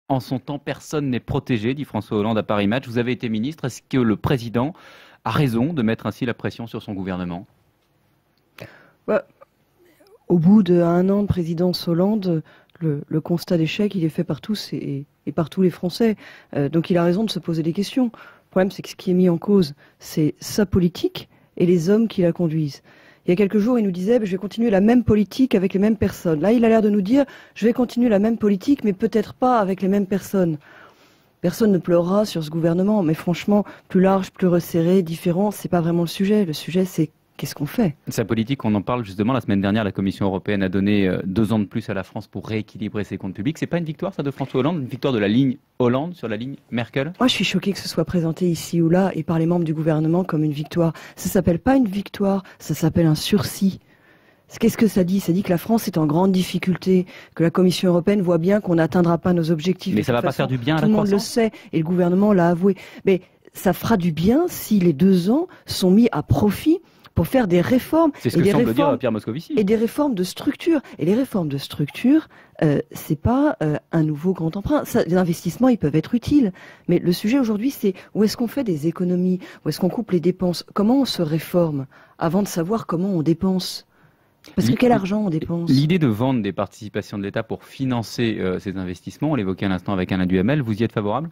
En son temps, personne n'est protégé, dit François Hollande à Paris Match. Vous avez été ministre. Est-ce que le président a raison de mettre ainsi la pression sur son gouvernement? Au bout d'1 an de présidence Hollande, le constat d'échec, il est fait par tous et par tous les Français. Donc il a raison de se poser des questions. Le problème, c'est que ce qui est mis en cause, c'est sa politique et les hommes qui la conduisent. Il y a quelques jours, il nous disait, je vais continuer la même politique avec les mêmes personnes. Là, il a l'air de nous dire, je vais continuer la même politique, mais peut-être pas avec les mêmes personnes. Personne ne pleurera sur ce gouvernement, mais franchement, plus large, plus resserré, différent, c'est pas vraiment le sujet. Le sujet, c'est qu'est-ce qu'on fait? Sa politique, on en parle justement la semaine dernière. La Commission européenne a donné 2 ans de plus à la France pour rééquilibrer ses comptes publics. C'est pas une victoire, ça, de François Hollande, une victoire de la ligne Hollande sur la ligne Merkel? Moi, je suis choquée que ce soit présenté ici ou là et par les membres du gouvernement comme une victoire. Ça s'appelle pas une victoire, ça s'appelle un sursis. Qu'est-ce que ça dit? Ça dit que la France est en grande difficulté, que la Commission européenne voit bien qu'on n'atteindra pas nos objectifs. Mais ça va pas faire du bien à la croissance? Tout le monde le sait et le gouvernement l'a avoué. Mais ça fera du bien si les 2 ans sont mis à profit pour faire des réformes. C'est ce que semble dire Pierre Moscovici. Et des réformes de structure. Et les réformes de structure, c'est pas un nouveau grand emprunt. Les investissements, ils peuvent être utiles. Mais le sujet aujourd'hui, c'est où est-ce qu'on fait des économies? Où est-ce qu'on coupe les dépenses? Comment on se réforme avant de savoir comment on dépense? Parce que quel argent on dépense? L'idée de vendre des participations de l'État pour financer ces investissements, on l'évoquait à l'instant avec Alain Duhamel, vous y êtes favorable?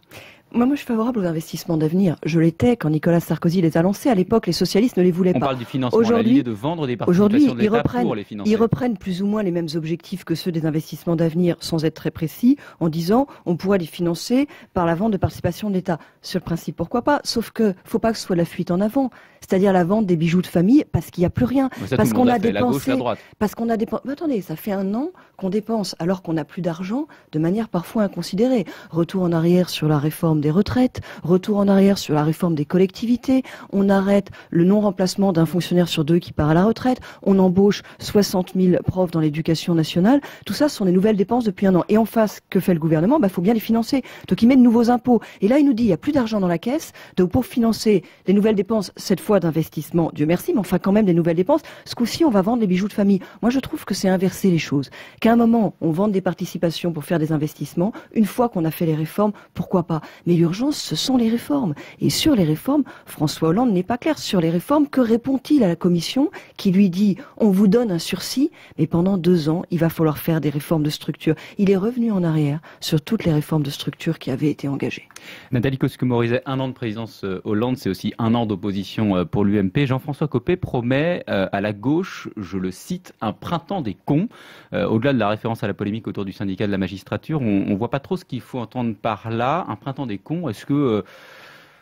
Moi, je suis favorable aux investissements d'avenir. Je l'étais quand Nicolas Sarkozy les a lancés. À l'époque, les socialistes ne les voulaient pas. On parle du financement, l'idée de vendre des participations de l'État pour les financer. Ils reprennent plus ou moins les mêmes objectifs que ceux des investissements d'avenir, sans être très précis, en disant on pourrait les financer par la vente de participations de l'État. Sur le principe, pourquoi pas? Sauf que faut pas que ce soit la fuite en avant, c'est-à-dire la vente des bijoux de famille, parce qu'il n'y a plus rien, parce qu'on a dépensé, parce qu'on a dépensé. Mais attendez, ça fait 1 an qu'on dépense alors qu'on n'a plus d'argent, de manière parfois inconsidérée. Retour en arrière sur la réforme des retraites, retour en arrière sur la réforme des collectivités, on arrête le non-remplacement d'un fonctionnaire sur 2 qui part à la retraite, on embauche 60 000 profs dans l'éducation nationale, tout ça ce sont des nouvelles dépenses depuis 1 an. Et en face, que fait le gouvernement? Faut bien les financer. Donc il met de nouveaux impôts. Et là il nous dit, il n'y a plus d'argent dans la caisse, donc pour financer les nouvelles dépenses, cette fois d'investissement, Dieu merci, mais enfin quand même des nouvelles dépenses, ce coup-ci on va vendre les bijoux de famille. Moi je trouve que c'est inverser les choses. Qu'à un moment, on vende des participations pour faire des investissements, une fois qu'on a fait les réformes, pourquoi pas? Mais l'urgence, ce sont les réformes. Et sur les réformes, François Hollande n'est pas clair. Sur les réformes, que répond-il à la Commission qui lui dit on vous donne un sursis, mais pendant 2 ans, il va falloir faire des réformes de structure. Il est revenu en arrière sur toutes les réformes de structure qui avaient été engagées. Nathalie Kosciusko-Morizet, 1 an de présidence Hollande, c'est aussi 1 an d'opposition pour l'UMP. Jean-François Copé promet à la gauche, je le cite, un printemps des cons. Au-delà de la référence à la polémique autour du syndicat de la magistrature, on voit pas trop ce qu'il faut entendre par là. Un printemps des cons, est-ce que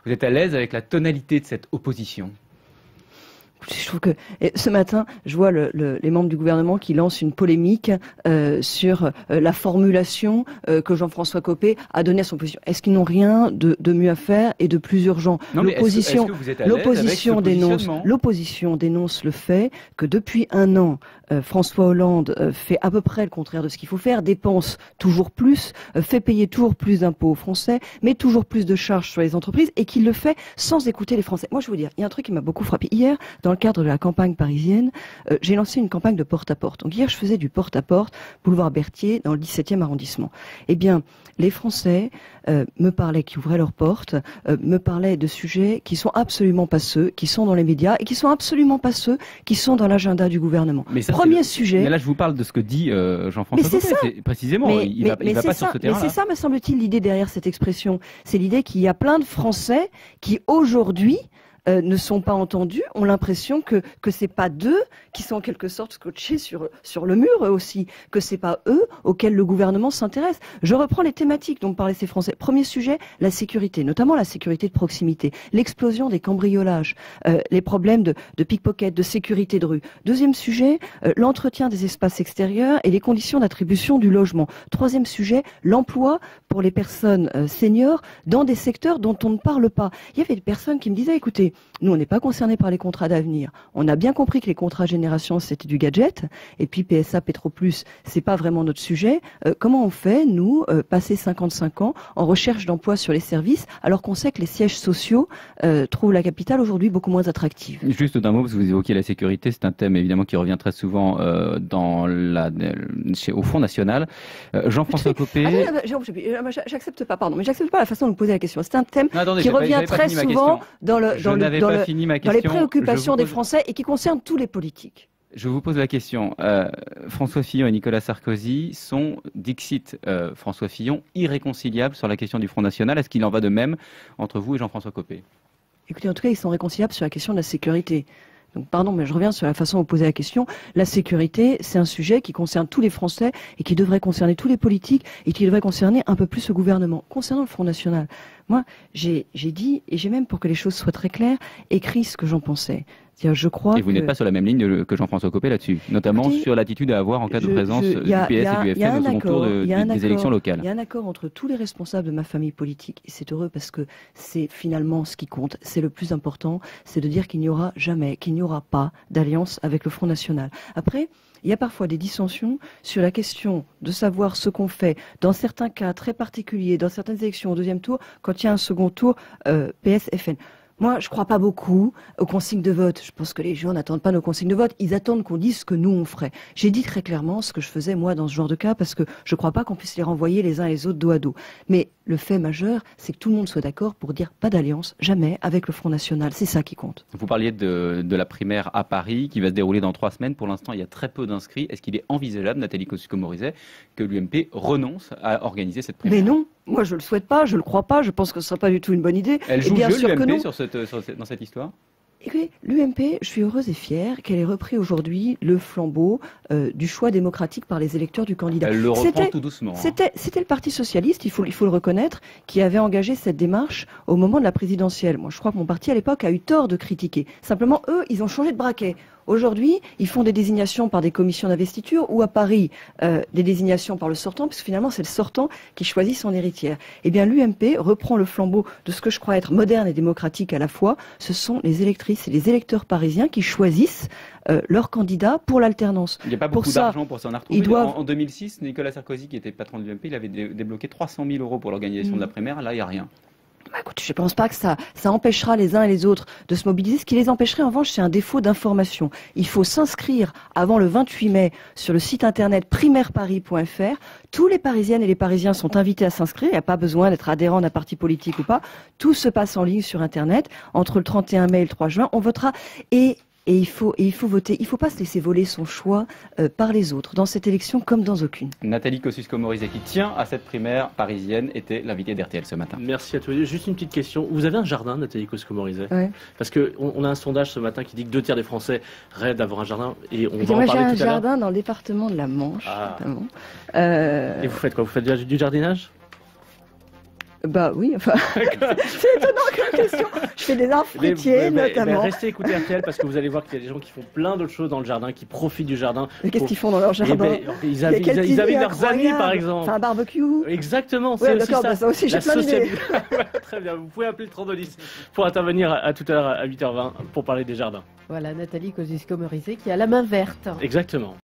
vous êtes à l'aise avec la tonalité de cette opposition? Je trouve que ce matin, je vois les membres du gouvernement qui lancent une polémique sur la formulation que Jean-François Copé a donnée à son position. Est-ce qu'ils n'ont rien de mieux à faire et de plus urgent? L'opposition dénonce le fait que depuis 1 an, François Hollande fait à peu près le contraire de ce qu'il faut faire, dépense toujours plus, fait payer toujours plus d'impôts aux Français, met toujours plus de charges sur les entreprises et qu'il le fait sans écouter les Français. Moi, je veux vous dire, il y a un truc qui m'a beaucoup frappé. Hier, dans le cadre de la campagne parisienne, j'ai lancé une campagne de porte-à-porte. Donc hier, je faisais du porte-à-porte, boulevard Berthier, dans le 17e arrondissement. Eh bien, les Français me parlaient, qui ouvraient leurs portes, me parlaient de sujets qui sont absolument pas ceux qui sont dans les médias et qui sont absolument pas ceux qui sont dans l'agenda du gouvernement. Mais ça, premier sujet. Mais là, je vous parle de ce que dit Jean-François Copé. Précisément, il va pas sur ce terrain-là. Mais c'est ça, me semble-t-il, l'idée derrière cette expression. C'est l'idée qu'il y a plein de Français qui, aujourd'hui, ne sont pas entendus, ont l'impression que c'est pas d'eux qui sont en quelque sorte scotchés sur le mur eux aussi, que c'est pas eux auxquels le gouvernement s'intéresse. Je reprends les thématiques dont parlaient ces Français. Premier sujet, la sécurité, notamment la sécurité de proximité, l'explosion des cambriolages, les problèmes de pickpocket, de sécurité de rue. Deuxième sujet, l'entretien des espaces extérieurs et les conditions d'attribution du logement. Troisième sujet, l'emploi pour les personnes seniors dans des secteurs dont on ne parle pas. Il y avait des personnes qui me disaient, écoutez, nous, on n'est pas concernés par les contrats d'avenir. On a bien compris que les contrats génération, c'était du gadget. Et puis PSA, Petroplus, c'est pas vraiment notre sujet. Comment on fait, nous, passer 55 ans en recherche d'emploi sur les services, alors qu'on sait que les sièges sociaux trouvent la capitale aujourd'hui beaucoup moins attractive? Juste d'un mot, parce que vous évoquiez la sécurité, c'est un thème évidemment qui revient très souvent au Front National. Jean-François Copé... J'accepte pas, pardon, mais j'accepte pas la façon de me poser la question. C'est un thème qui revient très souvent dans les préoccupations des Français et qui concerne tous les politiques. Je vous pose la question. François Fillon et Nicolas Sarkozy sont, dixit François Fillon, irréconciliables sur la question du Front National. Est-ce qu'il en va de même entre vous et Jean-François Copé? Écoutez, en tout cas, ils sont réconciliables sur la question de la sécurité. Donc, pardon, mais je reviens sur la façon de poser la question. La sécurité, c'est un sujet qui concerne tous les Français et qui devrait concerner tous les politiques et qui devrait concerner un peu plus le gouvernement. Concernant le Front National, moi, j'ai dit, et j'ai même, pour que les choses soient très claires, écrit ce que j'en pensais. Je crois et vous n'êtes pas sur la même ligne que Jean-François Copé là-dessus, notamment sur l'attitude à avoir en cas de présence du PS et du FN au second tour des élections locales. Il y a un accord entre tous les responsables de ma famille politique, et c'est heureux parce que c'est finalement ce qui compte, c'est le plus important, c'est de dire qu'il n'y aura jamais, qu'il n'y aura pas d'alliance avec le Front National. Après, il y a parfois des dissensions sur la question de savoir ce qu'on fait dans certains cas très particuliers, dans certaines élections au deuxième tour, quand il y a un second tour PS-FN. Moi, je crois pas beaucoup aux consignes de vote. Je pense que les gens n'attendent pas nos consignes de vote. Ils attendent qu'on dise ce que nous, on ferait. J'ai dit très clairement ce que je faisais, moi, dans ce genre de cas, parce que je crois pas qu'on puisse les renvoyer les uns et les autres dos à dos. Mais le fait majeur, c'est que tout le monde soit d'accord pour dire pas d'alliance, jamais, avec le Front National. C'est ça qui compte. Vous parliez de la primaire à Paris, qui va se dérouler dans 3 semaines. Pour l'instant, il y a très peu d'inscrits. Est-ce qu'il est envisageable, Nathalie Kosciusko-Morizet, que l'UMP renonce à organiser cette primaire? Mais non. Moi, je le souhaite pas, je le crois pas, je pense que ce sera pas du tout une bonne idée. Elle joue bien sûr l'UMP dans cette histoire? Écoutez, l'UMP, je suis heureuse et fière qu'elle ait repris aujourd'hui le flambeau du choix démocratique par les électeurs du candidat. Elle le reprend tout doucement. C'était le Parti socialiste, il faut le reconnaître, qui avait engagé cette démarche au moment de la présidentielle. Moi, je crois que mon parti à l'époque a eu tort de critiquer. Simplement, eux, ils ont changé de braquet. Aujourd'hui, ils font des désignations par des commissions d'investiture ou à Paris, des désignations par le sortant, puisque finalement, c'est le sortant qui choisit son héritière. Eh bien, l'UMP reprend le flambeau de ce que je crois être moderne et démocratique à la fois. Ce sont les électrices et les électeurs parisiens qui choisissent leur candidat pour l'alternance. Il n'y a pas beaucoup d'argent pour s'en retrouver. En 2006, Nicolas Sarkozy, qui était patron de l'UMP, il avait débloqué 300 000 € pour l'organisation de la primaire. Là, il n'y a rien. Bah écoute, je ne pense pas que ça empêchera les uns et les autres de se mobiliser. Ce qui les empêcherait, en revanche, c'est un défaut d'information. Il faut s'inscrire avant le 28 mai sur le site internet primaireparis.fr. Tous les Parisiennes et les Parisiens sont invités à s'inscrire. Il n'y a pas besoin d'être adhérent d'un parti politique ou pas. Tout se passe en ligne sur internet. Entre le 31 mai et le 3 juin, on votera. Et il faut voter. Il ne faut pas se laisser voler son choix par les autres, dans cette élection comme dans aucune. Nathalie Kosciusko-Morizet, qui tient à cette primaire parisienne, était l'invitée d'RTL ce matin. Merci à tous les deux. Juste une petite question. Vous avez un jardin, Nathalie Kosciusko-Morizet? Ouais. Parce qu'on a un sondage ce matin qui dit que 2 tiers des Français rêvent d'avoir un jardin. Et on va en moi, parler tout à l'heure. J'ai un jardin dans le département de la Manche, notamment. Et vous faites quoi? Vous faites du jardinage? Bah oui, enfin, c'est étonnant comme question. Je fais des arbres fruitiers, notamment. Restez écouter RTL parce que vous allez voir qu'il y a des gens qui font plein d'autres choses dans le jardin, qui profitent du jardin. Mais qu'est-ce qu'ils font dans leur jardin? Ils invitent leurs amis, par exemple. Enfin, un barbecue. Exactement, c'est aussi ça. Ça aussi, j'ai plein d'idées. Très bien, vous pouvez appeler le 3210 pour intervenir à tout à l'heure à 8h20 pour parler des jardins. Voilà, Nathalie Kosciusko-Morizet qui a la main verte. Exactement.